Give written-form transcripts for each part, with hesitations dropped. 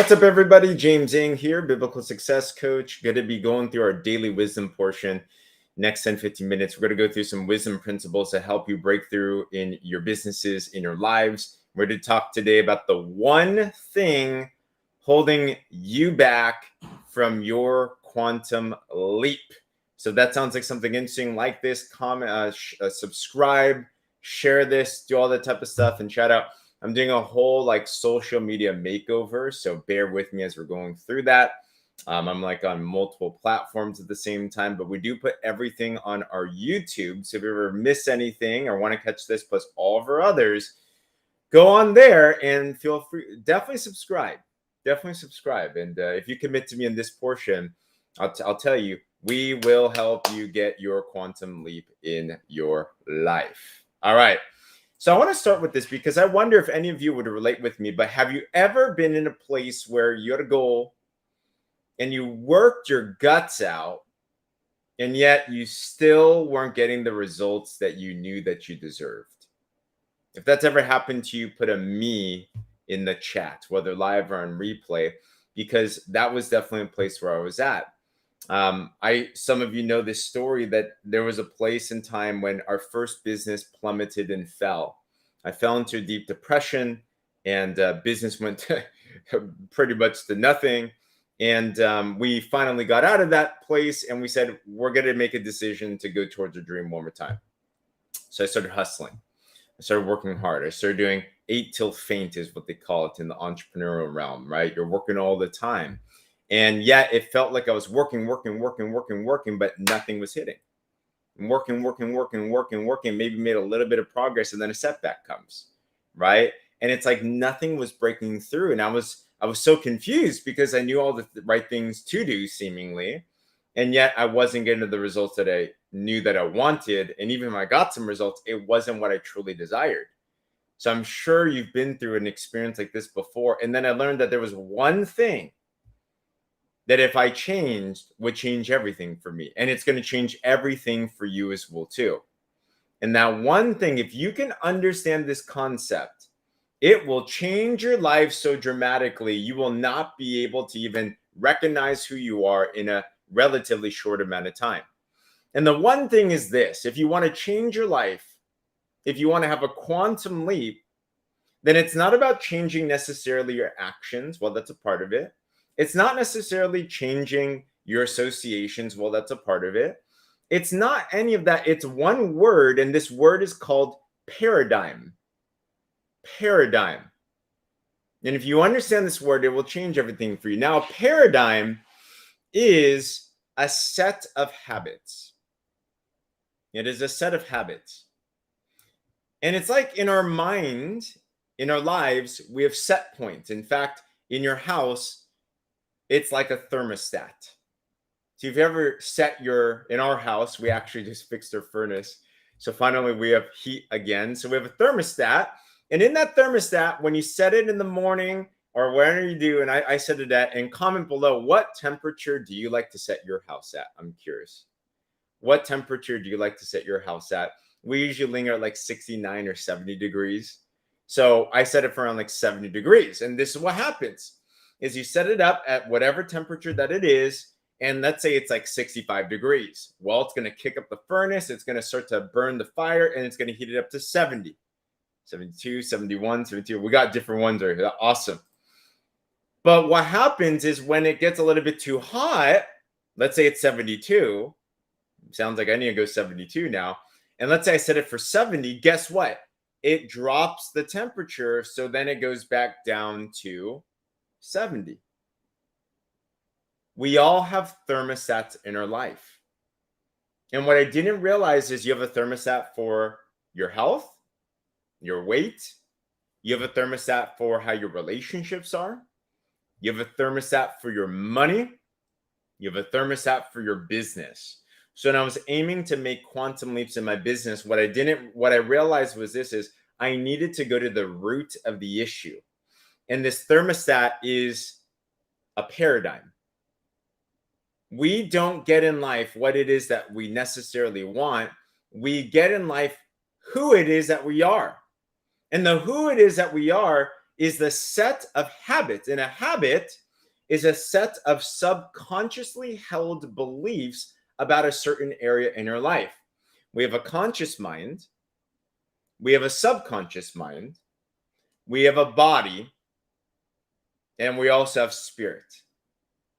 What's up, everybody? James Zheng here, Biblical Success Coach. Going to be going through our daily wisdom portion. Next 10, 15 minutes, we're going to go through some wisdom principles to help you break through in your businesses, in your lives. We're going to talk today about the one thing holding you back from your quantum leap. So if that sounds like something interesting, like this, comment, subscribe, share this, do all that type of stuff, and shout out. I'm doing a whole social media makeover, so bear with me as we're going through that. I'm like on multiple platforms at the same time, but we do put everything on our YouTube. So if you ever miss anything or want to catch this plus all of our others, go on there and feel free. Definitely subscribe. Definitely subscribe. And if you commit to me in this portion, I'll tell you, we will help you get your quantum leap in your life. All right. So I want to start with this because I wonder if any of you would relate with me, but have you ever been in a place where you had a goal and you worked your guts out and yet you still weren't getting the results that you knew that you deserved? If that's ever happened to you, put a me in the chat, whether live or on replay, because that was definitely a place where I was at. Some of you know this story that there was a place in time when our first business plummeted and fell. I fell into a deep depression, and business went to pretty much to nothing. And we finally got out of that place, and we said we're going to make a decision to go towards a dream one more time. So I started hustling. I started working hard. I started doing 8 till faint is what they call it in the entrepreneurial realm, right? You're working all the time. And yet it felt like I was working, but nothing was hitting. I'm working, maybe made a little bit of progress, and then a setback comes, right? And it's like nothing was breaking through. And I was so confused because I knew all the right things to do seemingly. And yet I wasn't getting the results that I knew that I wanted. And even if I got some results, it wasn't what I truly desired. So I'm sure you've been through an experience like this before. And then I learned that there was one thing that if I changed would change everything for me. And it's going to change everything for you as well too. And that one thing, if you can understand this concept, it will change your life so dramatically, you will not be able to even recognize who you are in a relatively short amount of time. And the one thing is this: if you want to change your life, if you want to have a quantum leap, then it's not about changing necessarily your actions. Well, that's a part of it. It's not necessarily changing your associations. Well, that's a part of it. It's not any of that. It's one word, and this word is called paradigm. Paradigm. And if you understand this word, it will change everything for you. Now, a paradigm is a set of habits. It is a set of habits. And it's like in our mind, in our lives, we have set points. In fact, in your house, it's like a thermostat. So if you ever in our house, we actually just fixed our furnace. So finally we have heat again. So we have a thermostat. And in that thermostat, when you set it in the morning or whenever you do, and I set it at, and comment below, what temperature do you like to set your house at? I'm curious. What temperature do you like to set your house at? We usually linger at like 69 or 70 degrees. So I set it for around like 70 degrees. And this is what happens. Is you set it up at whatever temperature that it is, and let's say it's like 65 degrees. Well, it's going to kick up the furnace, it's going to start to burn the fire, and it's going to heat it up to 70, 72, 71, 72. We got different ones right here. Awesome. But what happens is when it gets a little bit too hot, let's say it's 72, sounds like I need to go 72 now, and let's say I set it for 70, guess what? It drops the temperature, so then it goes back down to 70. We all have thermostats in our life. And what I didn't realize is you have a thermostat for your health, your weight. You have a thermostat for how your relationships are. You have a thermostat for your money. You have a thermostat for your business. So when I was aiming to make quantum leaps in my business, what I realized was this: is I needed to go to the root of the issue. And this thermostat is a paradigm. We don't get in life what it is that we necessarily want. We get in life who it is that we are. And the who it is that we are is the set of habits, and a habit is a set of subconsciously held beliefs about a certain area in your life. We have a conscious mind, we have a subconscious mind, we have a body, and we also have spirit.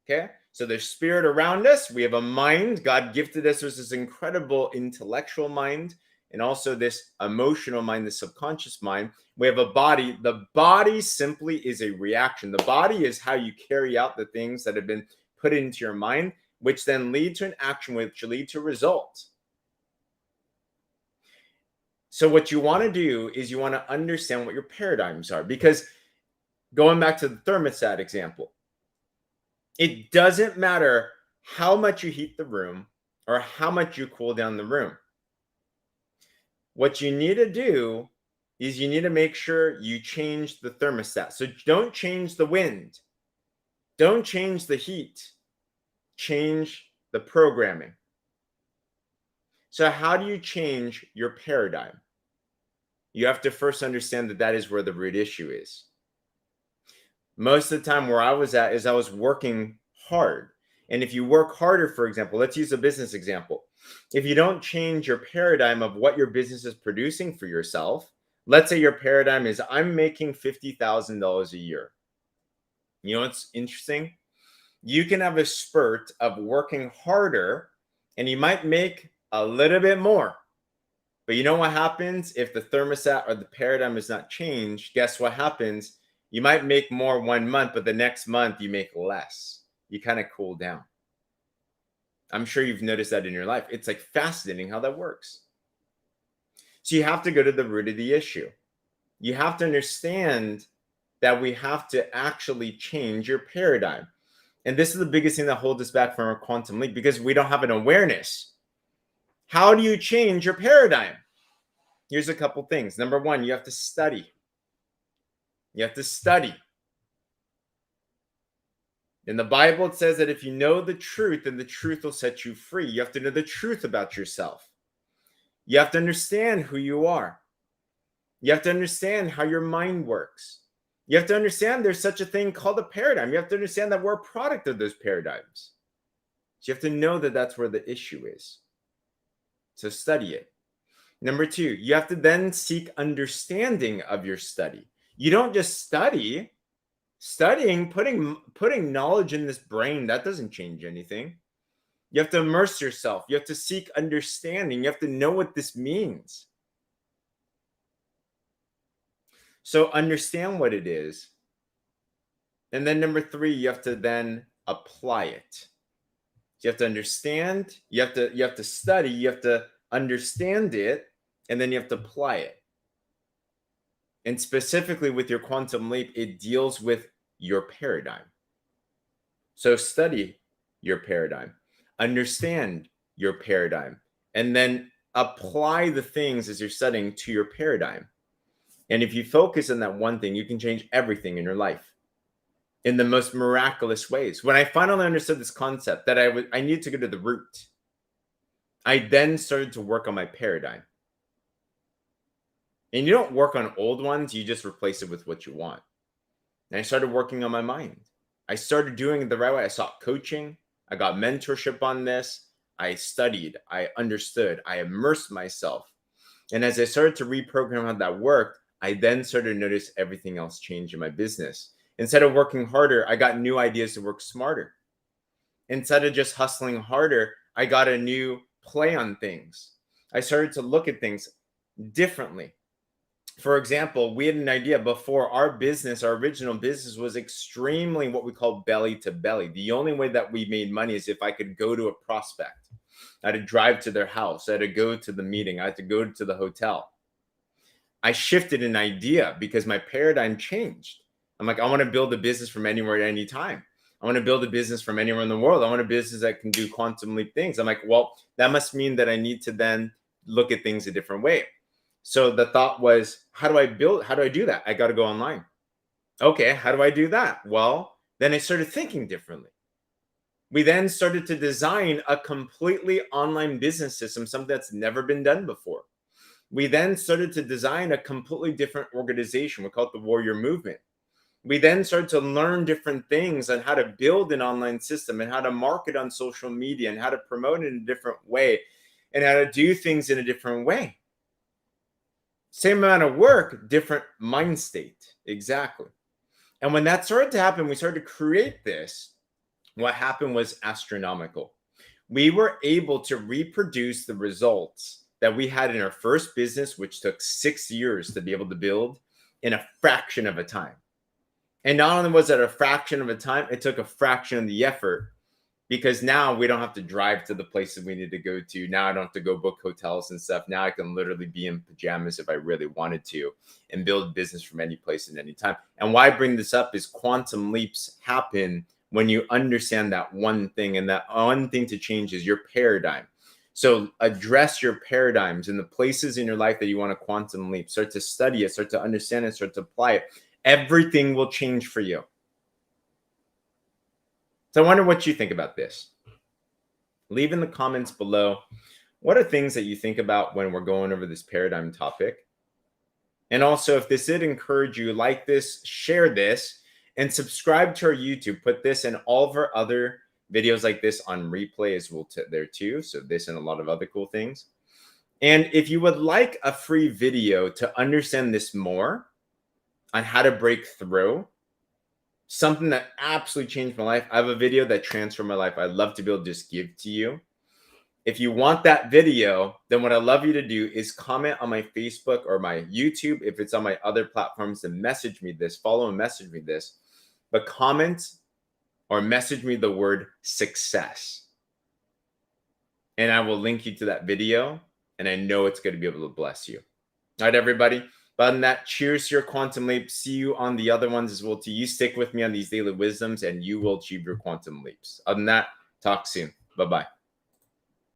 Okay? So there's spirit around us. We have a mind. God gifted us with this incredible intellectual mind and also this emotional mind, the subconscious mind. We have a body. The body simply is a reaction. The body is how you carry out the things that have been put into your mind, which then lead to an action, which lead to a result. So what you want to do is you want to understand what your paradigms are, because going back to the thermostat example, it doesn't matter how much you heat the room or how much you cool down the room. What you need to do is you need to make sure you change the thermostat. So don't change the wind. Don't change the heat. Change the programming. So how do you change your paradigm? You have to first understand that that is where the root issue is. Most of the time where I was at is I was working hard. And if you work harder, for example, let's use a business example. If you don't change your paradigm of what your business is producing for yourself, let's say your paradigm is I'm making $50,000 a year. You know what's interesting? You can have a spurt of working harder and you might make a little bit more. But you know what happens if the thermostat or the paradigm is not changed? Guess what happens? You might make more 1 month, but the next month you make less. You kind of cool down. I'm sure you've noticed that in your life. It's like fascinating how that works. So you have to go to the root of the issue. You have to understand that we have to actually change your paradigm. And this is the biggest thing that holds us back from our quantum leap, because we don't have an awareness. How do you change your paradigm? Here's a couple things. Number one, you have to study. You have to study. In the Bible, it says that if you know the truth, then the truth will set you free. You have to know the truth about yourself. You have to understand who you are. You have to understand how your mind works. You have to understand there's such a thing called a paradigm. You have to understand that we're a product of those paradigms. So you have to know that that's where the issue is. So study it. Number two, you have to then seek understanding of your study. You don't just study. Studying, putting knowledge in this brain, that doesn't change anything. You have to immerse yourself. You have to seek understanding. You have to know what this means. So understand what it is. And then number three, you have to then apply it. You have to understand, you have to study, you have to understand it, and then you have to apply it. And specifically with your quantum leap, it deals with your paradigm. So study your paradigm, understand your paradigm, and then apply the things as you're studying to your paradigm. And if you focus on that one thing, you can change everything in your life in the most miraculous ways. When I finally understood this concept that I needed to go to the root, I then started to work on my paradigm. And you don't work on old ones, you just replace it with what you want. And I started working on my mind. I started doing it the right way. I sought coaching. I got mentorship on this. I studied. I understood. I immersed myself. And as I started to reprogram how that worked, I then started to notice everything else change in my business. Instead of working harder, I got new ideas to work smarter. Instead of just hustling harder, I got a new play on things. I started to look at things differently. For example, we had an idea before our business, our original business was extremely what we call belly to belly. The only way that we made money is if I could go to a prospect. I had to drive to their house. I had to go to the meeting. I had to go to the hotel. I shifted an idea because my paradigm changed. I'm like, I want to build a business from anywhere at any time. I want to build a business from anywhere in the world. I want a business that can do quantum leap things. I'm like, well, that must mean that I need to then look at things a different way. So the thought was, how do I do that? I got to go online. Okay, how do I do that? Well, then I started thinking differently. We then started to design a completely online business system, something that's never been done before. We then started to design a completely different organization. We call it the Warrior Movement. We then started to learn different things on how to build an online system and how to market on social media and how to promote in a different way and how to do things in a different way. Same amount of work, different mind state. Exactly. And when that started to happen, we started to create this. What happened was astronomical. We were able to reproduce the results that we had in our first business, which took 6 years to be able to build, in a fraction of a time. And not only was it a fraction of a time, it took a fraction of the effort, because now we don't have to drive to the places we need to go to. Now I don't have to go book hotels and stuff. Now I can literally be in pajamas if I really wanted to and build business from any place at any time. And why I bring this up is quantum leaps happen when you understand that one thing, and that one thing to change is your paradigm. So address your paradigms in the places in your life that you want to quantum leap. Start to study it, start to understand it, start to apply it. Everything will change for you. So I wonder what you think about this. Leave in the comments below. What are things that you think about when we're going over this paradigm topic? And also, if this did encourage you, like this, share this, and subscribe to our YouTube. Put this and all of our other videos like this on replay as well there too. So this and a lot of other cool things. And if you would like a free video to understand this more on how to break through, something that absolutely changed my life, I have a video that transformed my life. I'd love to be able to just give to you. If you want that video, then what I'd love you to do is comment on my Facebook or my YouTube. If it's on my other platforms, then message me this, follow and message me this. But comment or message me the word success. And I will link you to that video. And I know it's going to be able to bless you. All right, everybody. But other than that, cheers to your quantum leap. See you on the other ones as well too. You stick with me on these daily wisdoms and you will achieve your quantum leaps. Other than that, talk soon. Bye-bye.